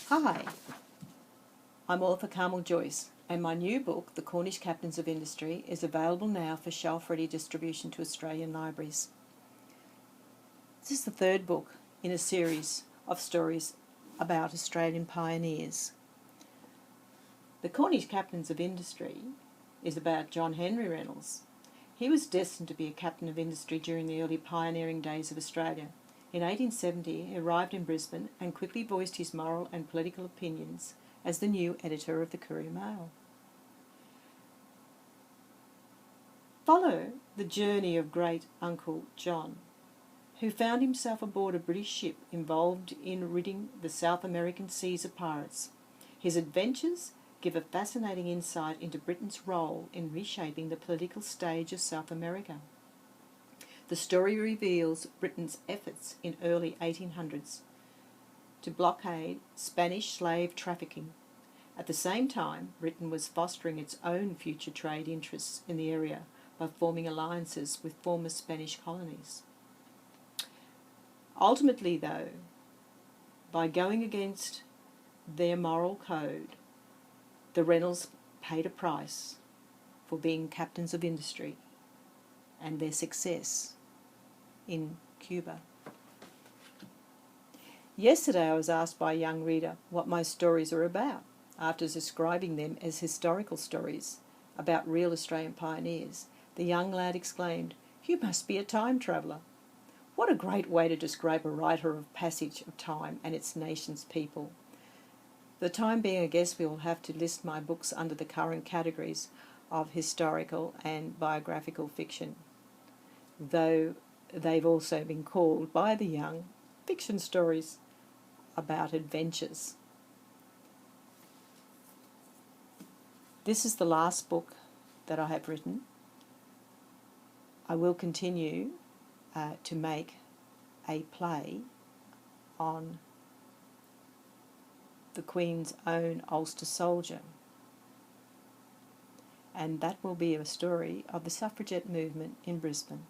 Hi, I'm author Carmel Joyce, and my new book, The Cornish Captains of Industry, is available now for shelf-ready distribution to Australian libraries. This is the third book in a series of stories about Australian pioneers. The Cornish Captains of Industry is about John Henry Reynolds. He was destined to be a captain of industry during the early pioneering days of Australia. In 1870, he arrived in Brisbane and quickly voiced his moral and political opinions as the new editor of the Courier Mail. Follow the journey of great Uncle John, who found himself aboard a British ship involved in ridding the South American seas of pirates. His adventures give a fascinating insight into Britain's role in reshaping the political stage of South America. The story reveals Britain's efforts in early 1800s to blockade Spanish slave trafficking. At the same time, Britain was fostering its own future trade interests in the area by forming alliances with former Spanish colonies. Ultimately, though, by going against their moral code, the Reynolds paid a price for being captains of industry and their success in Cuba. Yesterday I was asked by a young reader what my stories are about. After describing them as historical stories about real Australian pioneers, the young lad exclaimed, "You must be a time traveller." What a great way to describe a writer of passage of time and its nation's people. For the time being, I guess we will have to list my books under the current categories of historical and biographical fiction, though they've also been called by the young fiction stories about adventures. This is the last book that I have written. I will continue to make a play on the Queen's own Ulster soldier, and that will be a story of the suffragette movement in Brisbane.